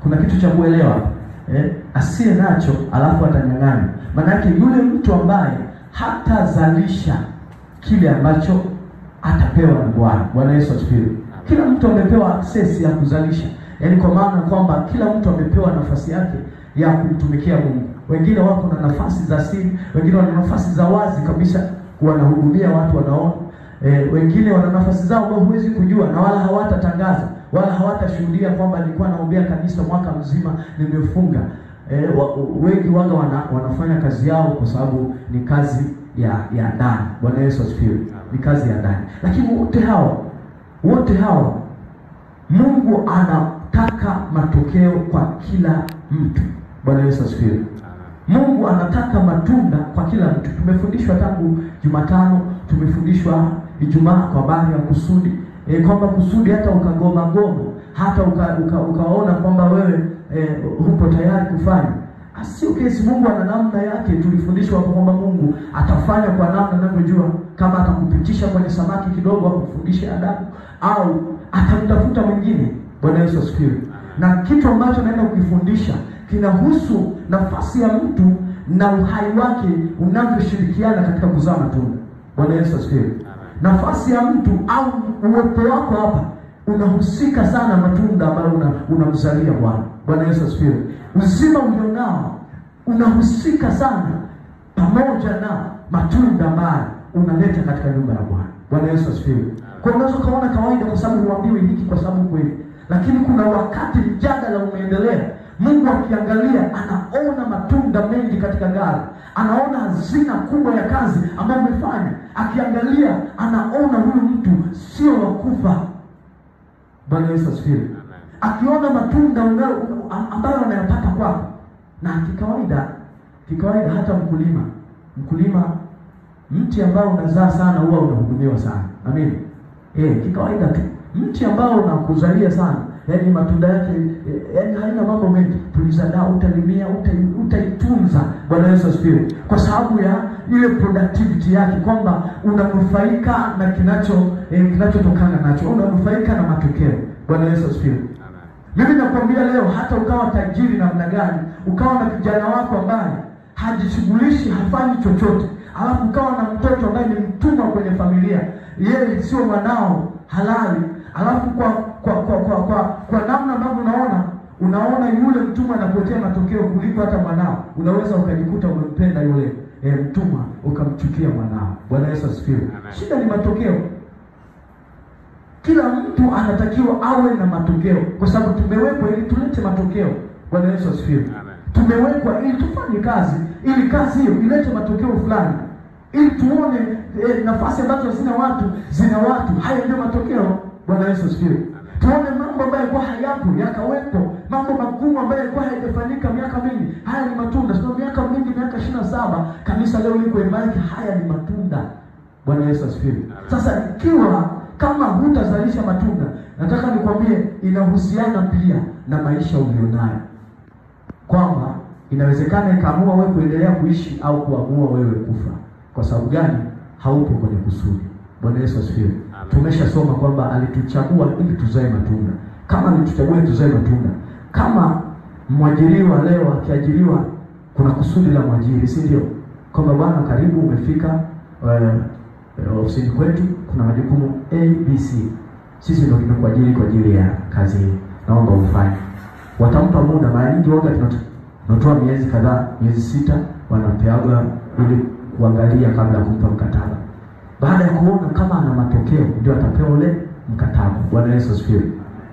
Kuna kitu cha kuelewa. Asiye nacho alafu atanyang'anya. Maana yake yule mtu ambaye hatazalisha kile ambacho atapewa na Bwana. Bwana Yesu asifiwe. Kila mtu amepewa access ya kuzalisha. Yaani kwa maana kwamba kila mtu amepewa nafasi yake ya kumtumikia Mungu. Wengine wako na nafasi za siri, wengine wana nafasi za wazi kabisa wanahudumia watu wanaona. Wengine wana nafasi zao ambao huwezi kujua na wala hawatatangaza, wala hawatashuhudia kwamba nilikuwa naombea kanisa mwaka mzima nimefunga. Wengi waga wanafanya kazi yao kwa sababu ni kazi ya ndani. Bwana Yesu asifiwe. Ni kazi ya ndani. Lakini wote hao Mungu anataka matokeo kwa kila mtu. Bwana Yesu asifiwe. Mungu anataka matunda kwa kila mtu. Tumefundishwa tangu Jumatano, tumefundishwa Ijumaa kwa habari ya kusudi. Kwamba kusudi hata ukagoma, hata ukaona kwamba wewe hupo tayari kufanya. Sio kesi, Mungu ana namna yake. Tulifundishwa kwamba Mungu atafanya kwa namna anavyojua. Kama atakupitisha kwenye samaki kidogo akufundishe adabu, au atamtafuta mwingine. Bwana Yesu asifiwe. Na kitu ambacho naenda kukifundisha kinahusu nafasi ya mtu na uhai wake unavyoshirikiana katika kuzaa matunda. Bwana Yesu asifiwe. Nafasi ya mtu au uwepo wako hapa unahusika sana matunda ambayo unamzalia Bwana. Bwana Yesu asifiwe. Uzima ulionao unahusika sana pamoja na matunda ambayo unaleta katika nyumba ya Bwana. Bwana Yesu asifiwe. Kwa unaweza kaona kawaida kwa sababu huambiwi hiki kwa sababu kweli. Lakini kuna wakati mjadala umeendelea. Mungu akiangalia anaona matunda mengi katika gari. Anaona hazina kubwa ya kazi ambayo umefanya. Akiangalia anaona huyu mtu sio wa kufa. Bwana Yesu asifiwe. Akiona matunda ambayo anayapata kwako. Na kikawaida hata mkulima mti ambao unazaa sana huwa unahudumiwa sana. Amen. Kikawaida tu. Mti ambao unakuzalia sana, yaani matunda yake yaani haina mambo mengi. Tulizaa, utalimia, utaitunza. Bwana Yesu asifiwe. Kwa sababu ya ile productivity yake, kwamba unanufaika na kinachotokana nacho, unanufaika na matokeo. Bwana Yesu asifiwe. Mimi nakwambia leo, hata ukawa tajiri namna gani, ukawa na kijana wako ambaye hajishughulishi, hafanyi chochote, alafu ukawa na mtoto ambaye ni mtumwa kwenye familia, yeye sio mwanao halali, alafu kwa namna ambavyo unaona yule mtumwa anapotea matokeo kuliko hata mwanao, unaweza ukajikuta umempenda yule mtumwa ukamchukia mwanao. Bwana Yesu asifiwe. Shida ni matokeo. Kila mtu anatakiwa awe na matokeo, kwa sababu tumewekwa ili tulete matokeo. Bwana Yesu asifiwe. Tumewekwa ili tufanye kazi, ili kazi hiyo ilete matokeo fulani, ili tuone nafasi ambazo zina watu. Haya ndio matokeo. Bwana Yesu asifiwe. Tuone mambo ambayo kwa hayapo yakawepo, mambo magumu ambayo kwa hayajafanyika miaka mingi. Haya ni matunda. Sio miaka mingi, miaka 27 kanisa leo liko imani. Haya ni matunda. Bwana Yesu asifiwe. Sasa kama hutazalisha matunda, nataka nikwambie inahusiana pia na maisha ulionayo, kwamba inawezekana ikaamua wewe kuendelea kuishi au kuamua wewe kufa. Kwa sababu gani? Haupo kwenye kusudi. Bwana Yesu asifiwe. Tumeshasoma kwamba alituchagua ili tuzae matunda. Kama alituchagua ili tuzae matunda, kama mwajiriwa leo akiajiriwa, kuna kusudi la mwajiri, si ndio? Kwamba bwana, karibu umefika ofisini kwetu, kuna majukumu ABC. Sisi ndio tumekuajiri kwa ajili ya kazi hii. Naomba ufanye. Watampa muda. Mara nyingi waga tunatoa miezi kadhaa, miezi 6 wanapeaga ili kuangalia kabla ya kumpa mkataba. Baada ya kuona kama ana matokeo ndio atapewa ule mkataba. Bwana Yesu asifiwe.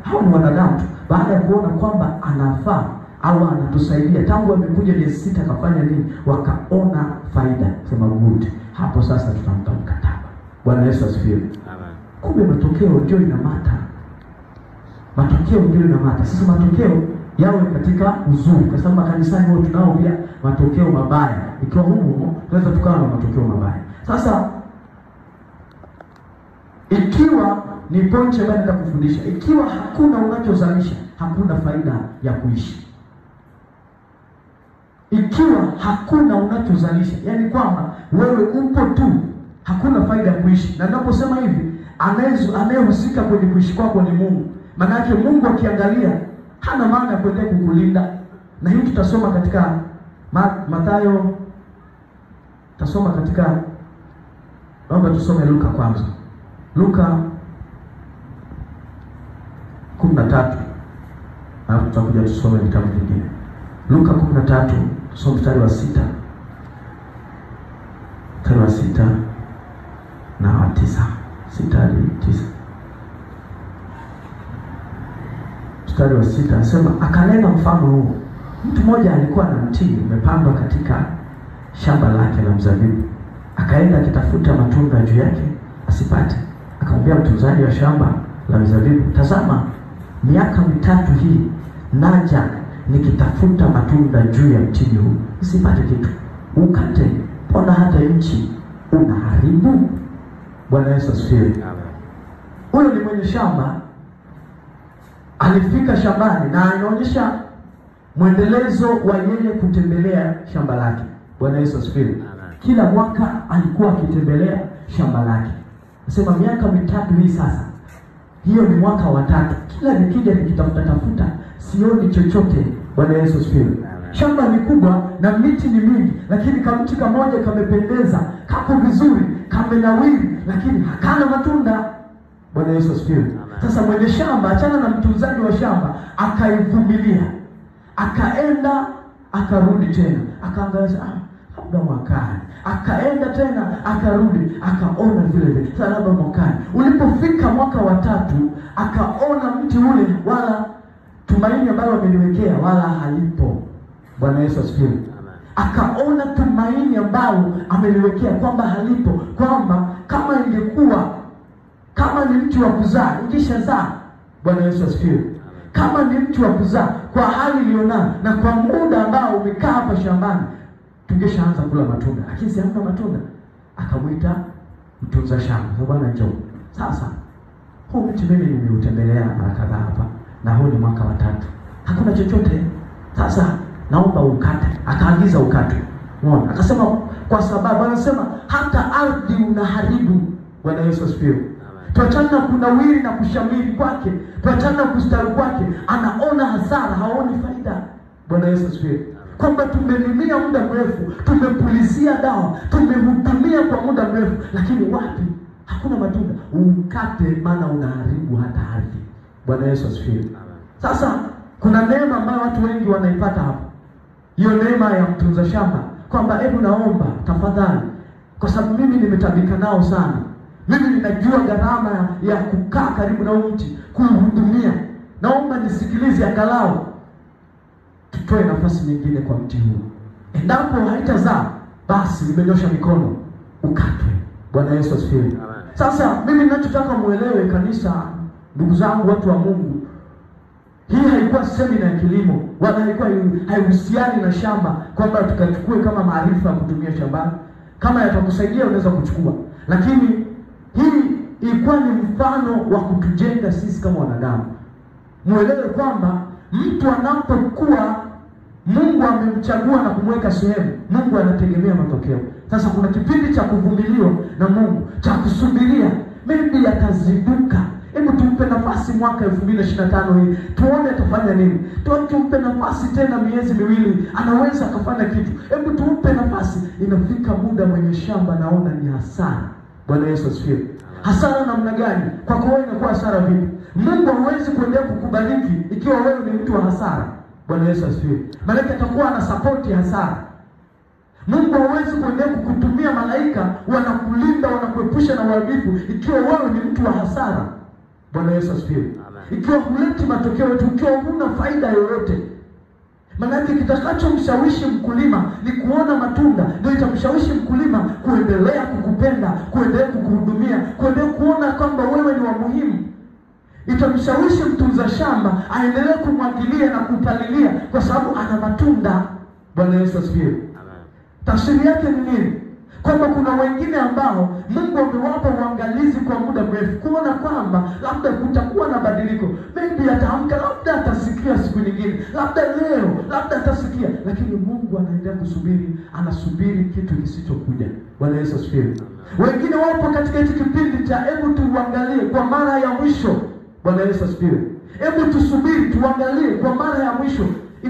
Hao ni wanadamu tu. Baada ya kuona kwamba anafaa au anatusaidia, tangu amekuja miezi 6 kafanya nini, wakaona faida, sema good, hapo sasa tutampa mkataba. Bwana Yesu asifiwe. Amen. Kumbe matokeo ndio inamata. Sasa matokeo yawe katika uzuri, kwa sababu makanisani wao tunao pia matokeo mabaya. Ikiwa humo tunaweza tukawa na matokeo mabaya. Sasa ikiwa ni point ambayo nitakufundisha, ikiwa hakuna unachozalisha, hakuna faida ya kuishi. Ikiwa hakuna unachozalisha, yani kwamba wewe upo tu, hakuna faida ya kuishi. Na ninaposema hivi, anayehusika kwenye kuishi kwako ni Mungu. Maana yake Mungu akiangalia hana maana ya kuendelea kukulinda. Na hii tutasoma katika Mathayo, tutasoma katika, naomba tusome Luka kwanza. Luka 13. Alafu tutakuja tusome vitabu vingine. Luka 13, tusome mstari wa 6. Mstari wa 6 na wa 9. 6 hadi 9. Mstari wa 6 anasema, akanena mfano huu. Mtu mmoja alikuwa na mtini umepandwa katika shamba lake la mzabibu. Akaenda akitafuta matunda juu yake asipate. Akamwambia mtunzaji wa shamba la mzabibu, tazama, miaka 3 hii naja nikitafuta matunda juu ya mtini huu, nisipate kitu. Ukate, pona hata nchi unaharibu. Bwana Yesu asifiwe. Huyo ni mwenye shamba. Alifika shambani na inaonyesha mwendelezo wa yeye kutembelea shamba lake. Bwana Yesu asifiwe. Kila mwaka alikuwa akitembelea shamba lake. Nasema miaka 3 hii sasa. Hiyo ni mwaka wa 3. Kila nikija nikitafuta sioni chochote. Bwana Yesu asifiwe. Shamba ni kubwa na miti ni mingi, lakini kamti kamoja kamependeza, kapo vizuri, kamenawiri, lakini hakana matunda. Bwana Yesu asifiwe. Sasa mwenye shamba, achana na mtunzaji wa shamba, akaivumilia. Akaenda, akarudi tena. Akaangalia, labda mwakani. Akaenda tena, akarudi, akaona vile vile. Sasa labda mwakani. Ulipofika mwaka wa 3, akaona mti ule wala tumaini ambalo ameliwekea wala halipo. Bwana Yesu asifiwe. Akaona tumaini ambalo ameliwekea kwamba halipo, kwamba kama ingekuwa kama ni mti wa kuzaa ingeshazaa. Bwana Yesu asifiwe. Kama ni mti wa kuzaa kwa hali iliyona na kwa muda ambao umekaa hapa shambani, tungeshaanza kula matunda. Lakini si hamna matunda. Akamuita mtunza shamba, bwana njoo. Sasa huu mti mimi nimeutembelea mara kadhaa hapa, na huu ni mwaka wa 3. Hakuna chochote. Sasa naomba ukate. Akaagiza ukate. Unaona? Akasema kwa sababu anasema hata ardhi unaharibu. Bwana Yesu asifiwe. Tuachana na kunawiri na kushamiri kwake, tuachana na kustawi kwake, anaona hasara, haoni faida. Bwana Yesu asifiwe. Kwamba tumelimia muda mrefu, tumepulizia dawa, tumehudumia kwa muda mrefu, lakini wapi? Hakuna matunda. Ukate, maana unaharibu hata ardhi. Bwana Yesu asifiwe. Sasa kuna neema ambayo watu wengi wanaipata hapa. Hiyo neema ya mtunza shamba, kwamba hebu naomba tafadhali, kwa sababu mimi nimetabika nao sana. Mimi ninajua gharama ya kukaa karibu na mti, kuhudumia. Naomba nisikilize angalau tutoe nafasi nyingine kwa mti huu. Endapo haitazaa, basi nimenyosha mikono, ukatwe. Bwana Yesu asifiwe. Sasa mimi ninachotaka muelewe kanisa, ndugu zangu, watu wa Mungu, hii haikuwa semina ya kilimo, wala haihusiani na shamba kwamba tukachukue kama maarifa ya kutumia shambani. Kama yatakusaidia unaweza kuchukua, lakini hii ilikuwa ni mfano wa kutujenga sisi kama wanadamu. Muelewe kwamba mtu anapokuwa Mungu amemchagua na kumweka sehemu, Mungu anategemea matokeo. Sasa kuna kipindi cha kuvumiliwa na Mungu, cha kusubiria, maybe atazibuka. Hebu tumpe nafasi mwaka 2025 hii, tuone atafanya nini. Tumpe nafasi tena miezi 2, anaweza akafanya kitu. Hebu tumpe nafasi. Inafika muda mwenye shamba naona ni hasara. Bwana Yesu asifiwe. Hasara namna gani? Kwako wewe inakuwa hasara vipi? Mungu hawezi kuendelea kukubariki ikiwa wewe ni mtu wa hasara. Bwana Yesu asifiwe. Malaika atakuwa ana support hasara. Mungu hawezi kuendelea kukutumia malaika wanakulinda, wanakuepusha na uharibifu ikiwa wewe ni mtu wa hasara. Bwana Yesu asifiwe. Ikiwa huleti matokeo yetu, ikiwa huna faida yoyote. Maana kitakachomshawishi mkulima ni kuona matunda, ndio itamshawishi mkulima kuendelea kukupenda, kuendelea kukuhudumia, kuendelea kuona kwamba wewe ni wa muhimu. Itamshawishi mtunza shamba aendelee kumwagilia na kupalilia kwa sababu ana matunda. Bwana Yesu asifiwe. Tafsiri yake ni nini? Kwamba kuna wengine ambao Mungu amewapa uangalizi kwa muda mrefu, kuona kwamba labda kutakuwa na badiliko. Maybe ataamka, labda atasikia siku nyingine, labda leo, labda atasikia, lakini Mungu anaendelea kusubiri, anasubiri kitu kisichokuja. Bwana Yesu asifiwe. Wengine wapo katika hiki kipindi cha hebu tuangalie kwa mara ya mwisho. Bwana Yesu asifiwe. Hebu tusubiri tuangalie kwa mara ya mwisho